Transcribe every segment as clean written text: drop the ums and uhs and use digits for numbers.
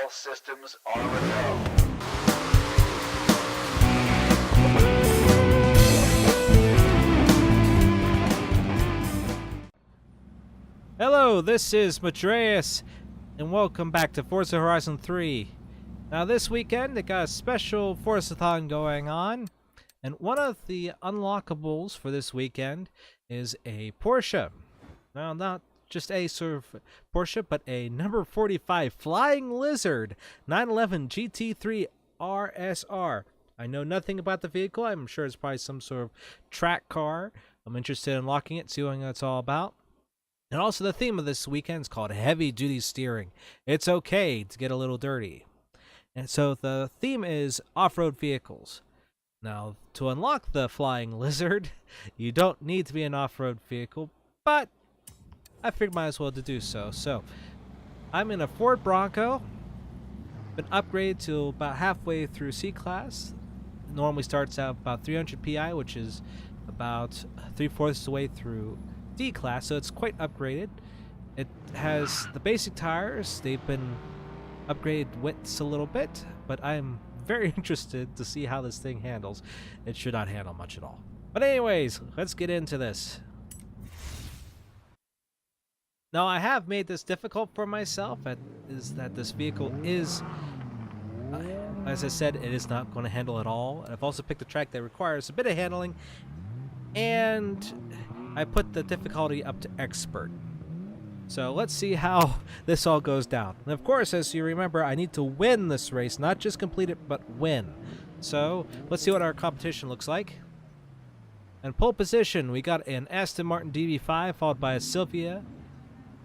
All systems are a go. Hello, this is Matreus, and welcome back to Forza Horizon 3. Now this weekend, they got a special Forzathon going on, and one of the unlockables for this weekend is a Porsche. Now, not just a sort of Porsche, but a number 45 Flying Lizard 911 GT3 RSR. I know nothing about the vehicle. I'm sure it's probably some sort of track car. I'm interested in unlocking it, see what it's all about. And also the theme of this weekend is called Heavy Duty Steering. It's okay to get a little dirty. And so the theme is off-road vehicles. Now, to unlock the Flying Lizard, you don't need to be an off-road vehicle, but I figured might as well to do so. So, I'm in a Ford Bronco, been upgraded to about halfway through C-Class. It normally starts out about 300 PI, which is about 3/4 the way through D-Class, so it's quite upgraded. It has the basic tires. They've been upgraded widths a little bit, but I'm very interested to see how this thing handles. It should not handle much at all. But anyways, let's get into this. Now, I have made this difficult for myself, is that this vehicle is, as I said, it is not going to handle at all. I've also picked a track that requires a bit of handling, and I put the difficulty up to expert. So let's see how this all goes down. And of course, as you remember, I need to win this race, not just complete it, but win. So let's see what our competition looks like. In pole position, we got an Aston Martin DB5, followed by a Silvia,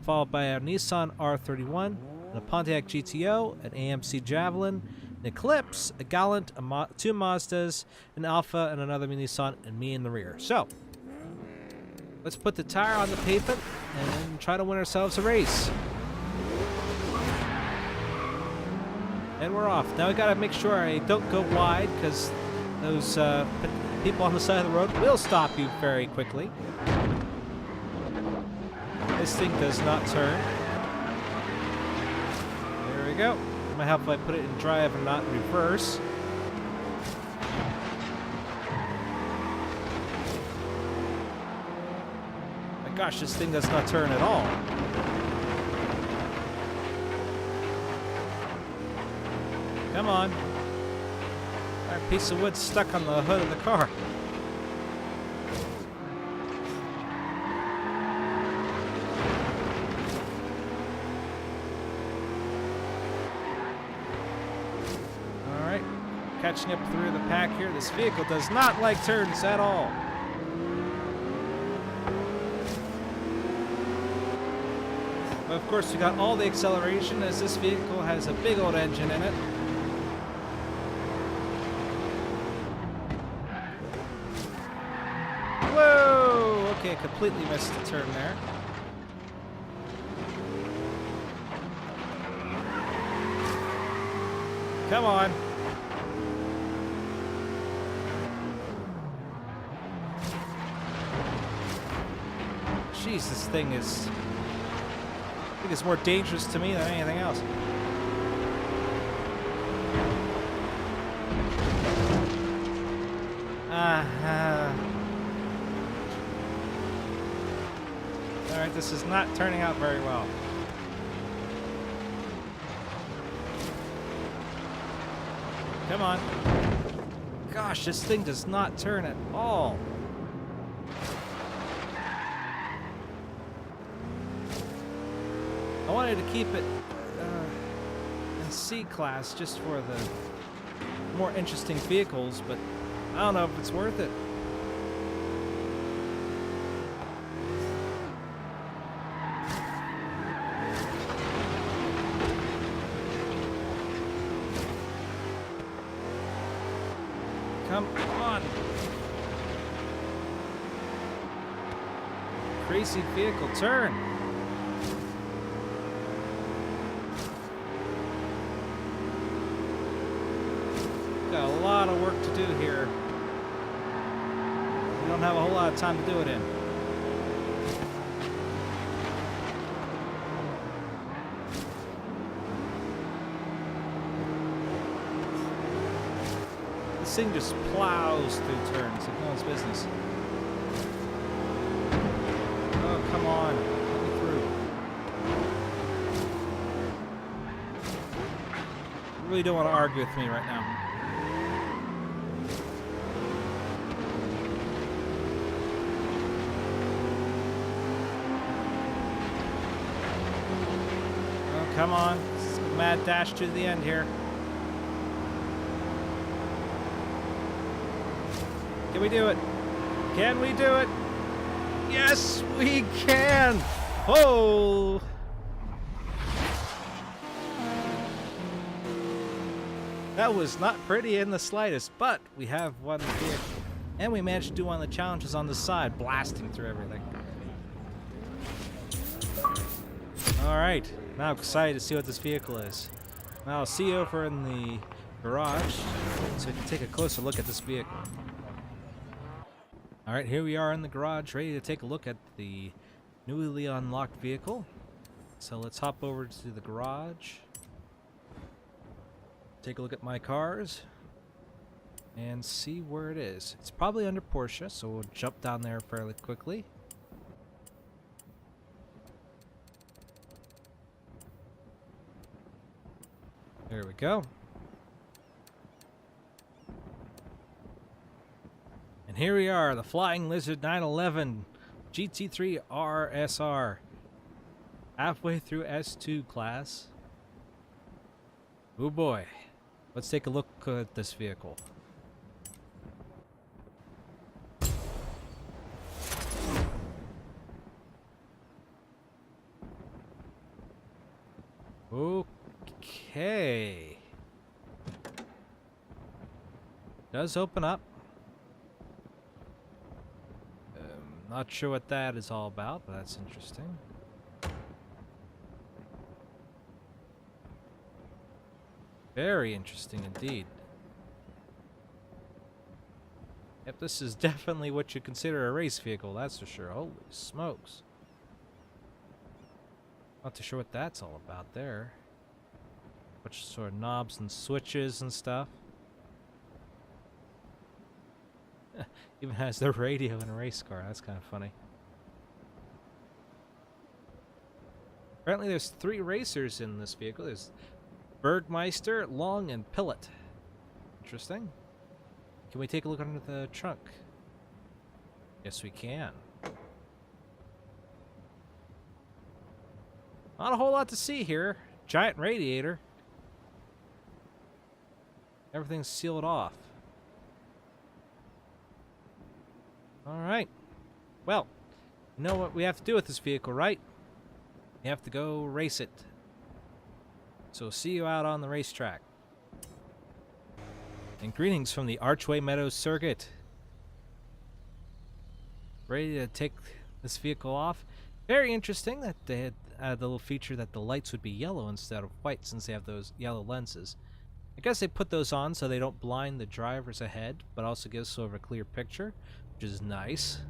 followed by a Nissan R31, a Pontiac GTO, an AMC Javelin, an Eclipse, a Gallant, two Mazdas, an Alpha, and another Nissan, and me in the rear. So let's put the tire on the pavement and try to win ourselves a race. And we're off. Now we gotta make sure I don't go wide, because those people on the side of the road will stop you very quickly. This thing does not turn. There we go. It might help if I put it in drive and not reverse. Gosh, this thing does not turn at all. Come on. That piece of wood stuck on the hood of the car. Alright, catching up through the pack here. This vehicle does not like turns at all. Of course, we got all the acceleration, as this vehicle has a big old engine in it. Whoa! Okay, I completely missed the turn there. Come on. Jeez, this thing is... I think it's more dangerous to me than anything else. Alright, this is not turning out very well. Come on. Gosh, this thing does not turn at all. I wanted to keep it in C-Class just for the more interesting vehicles, but I don't know if it's worth it. Come on. Crazy vehicle turn. Got a lot of work to do here. We don't have a whole lot of time to do it in. This thing just plows through turns like no one's business. Oh, come on. Let me through. You really don't want to argue with me right now. Oh, come on. It's a mad dash to the end here. Can we do it? Can we do it? Yes, we can! Oh! That was not pretty in the slightest, but we have won the vehicle. And we managed to do one of the challenges on the side, blasting through everything. Alright, now I'm excited to see what this vehicle is. Now I'll see you over in the garage, so we can take a closer look at this vehicle. Alright, here we are in the garage, ready to take a look at the newly unlocked vehicle. So let's hop over to the garage, take a look at my cars, and see where it is. It's probably under Porsche, so we'll jump down there fairly quickly. There we go. And here we are, the Flying Lizard 911 GT3 RSR. Halfway through S2 class. Oh boy. Let's take a look at this vehicle. Okay. Does open up. Not sure what that is all about, but that's interesting. Very interesting indeed. Yep, this is definitely what you consider a race vehicle, that's for sure. Holy smokes. Not too sure what that's all about there. Bunch of sort of knobs and switches and stuff. Even has the radio in a race car. That's kind of funny. Apparently there's 3 racers in this vehicle. There's Bergmeister, Long, and Pilot. Interesting. Can we take a look under the trunk? Yes, we can. Not a whole lot to see here. Giant radiator. Everything's sealed off. Alright. Well, you know what we have to do with this vehicle, right? We have to go race it. So see you out on the racetrack. And greetings from the Archway Meadows Circuit. Ready to take this vehicle off. Very interesting that they had the little feature that the lights would be yellow instead of white since they have those yellow lenses. I guess they put those on so they don't blind the drivers ahead, but also gives sort of a clear picture, which is nice.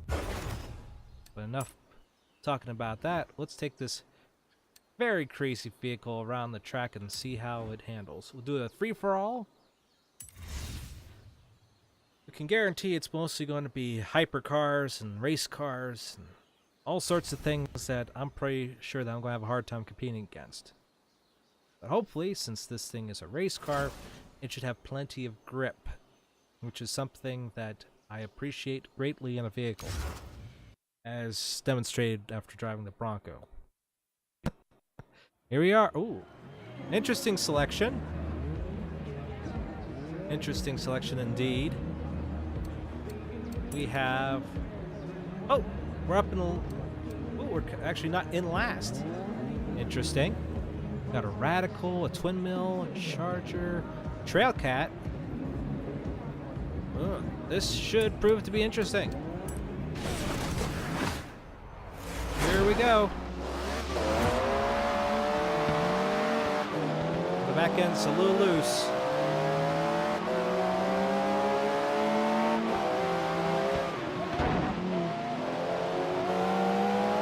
But enough talking about that. Let's take this very crazy vehicle around the track and see how it handles. We'll do a free-for-all. We can guarantee it's mostly going to be hypercars and race cars and all sorts of things that I'm pretty sure that I'm going to have a hard time competing against. But hopefully, since this thing is a race car, it should have plenty of grip, which is something that I appreciate greatly in a vehicle, as demonstrated after driving the Bronco. Here we are. Ooh, interesting selection. Interesting selection indeed. We have... Oh, we're up in the... Ooh, we're actually not in last. Interesting. Got a Radical, a Twin Mill, a Charger, Trailcat. This should prove to be interesting. Here we go. The back end's a little loose.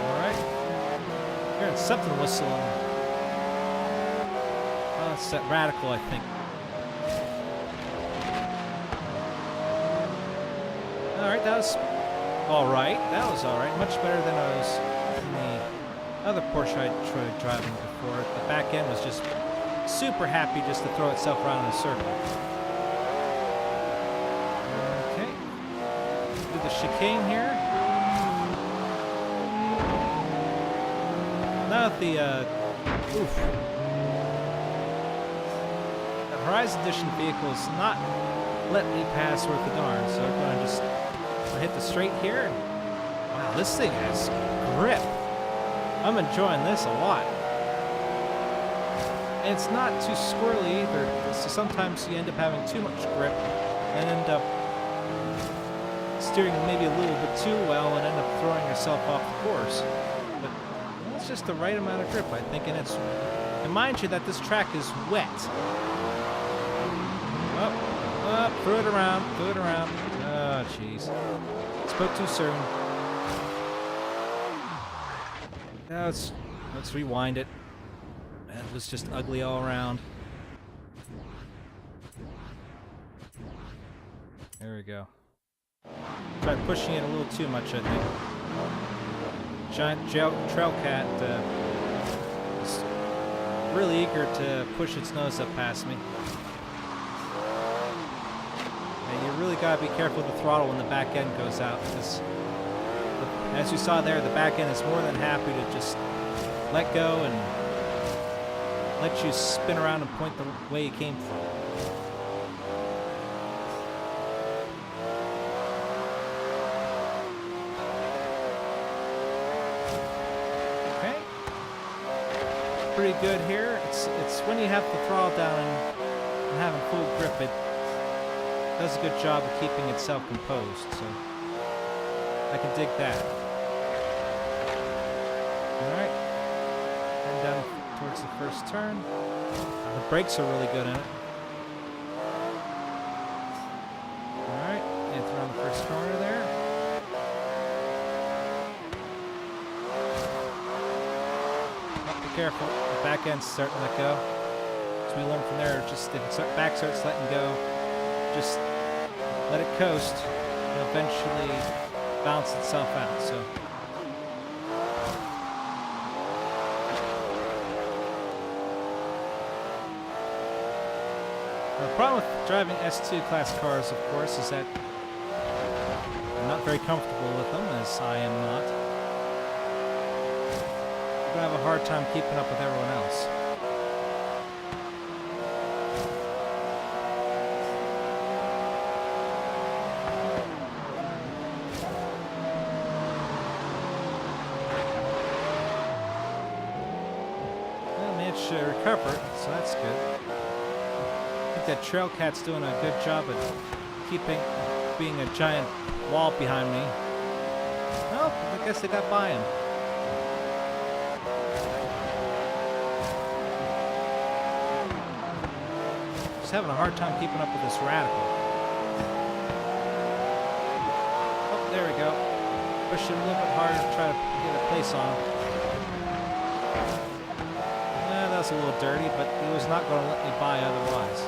Alright. Hearing something whistling. Oh, it's that Radical, I think. Alright, that was alright. That was alright. Much better than I was in the other Porsche I tried driving before. The back end was just super happy just to throw itself around in a circle. Okay. Do the chicane here. Now that the, the Horizon Edition vehicle is not let me pass worth a darn, so I'm going to just hit the straight here. Wow, this thing has grip. I'm enjoying this a lot. And it's not too squirrely either, so sometimes you end up having too much grip and end up steering maybe a little bit too well and end up throwing yourself off the course. But that's just the right amount of grip, I think, and mind you that this track is wet. Threw it around. Oh, jeez. Spoke too soon. Now let's rewind it. That was just ugly all around. There we go. Tried pushing it a little too much, I think. Giant trail cat is really eager to push its nose up past me. And you really gotta be careful with the throttle when the back end goes out, because as you saw there, the back end is more than happy to just let go and let you spin around and point the way you came from. Okay. Pretty good here. It's when you have the throttle down and having full grip, it does a good job of keeping itself composed, so I can dig that. Alright. Heading down towards the first turn. The brakes are really good in it. Alright, and around the first corner there. Oh, be careful. The back end's starting to let go. So we learn from there, just if the back starts letting go, just let it coast and eventually balance itself out. So the problem with driving S2 class cars, of course, is that I'm not very comfortable with them, as I am not. You're gonna have a hard time keeping up with everyone else. Recovered, so that's good. I think that trail cat's doing a good job at being a giant wall behind me. Well, I guess they got by him. Just having a hard time keeping up with this radical. Oh, there we go. Push it a little bit harder to try to get a place on him. That was a little dirty, but he was not going to let me by otherwise.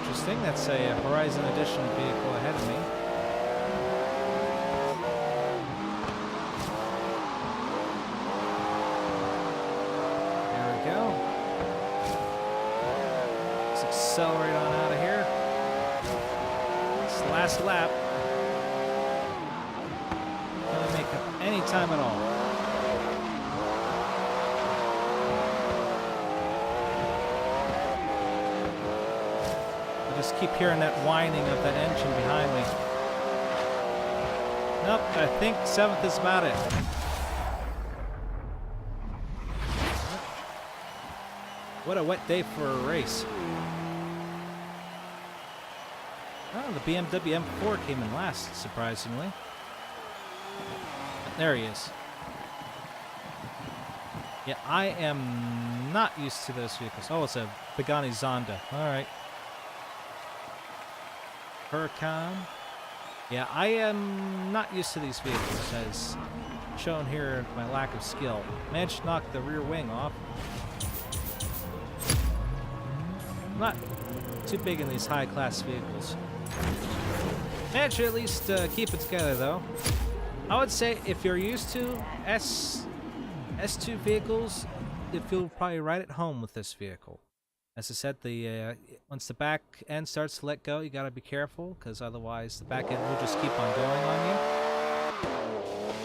Interesting, that's a Horizon Edition vehicle ahead of me. There we go. Accelerate on out of here. It's the last lap. Gonna make up any time at all. I just keep hearing that whining of that engine behind me. Nope, I think 7th is about it. What a wet day for a race. Oh, the BMW M4 came in last, surprisingly. There he is. Yeah, I am not used to those vehicles. Oh, it's a Pagani Zonda. All right. Huracan. Yeah, I am not used to these vehicles, as shown here my lack of skill. Managed to knock the rear wing off. Not too big in these high-class vehicles. Managed to at least keep it together, though. I would say if you're used to S2 vehicles, you'll probably right at home with this vehicle. As I said, once the back end starts to let go, you gotta be careful, because otherwise the back end will just keep on going on you.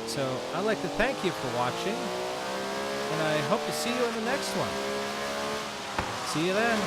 So I'd like to thank you for watching, and I hope to see you in the next one. See you then.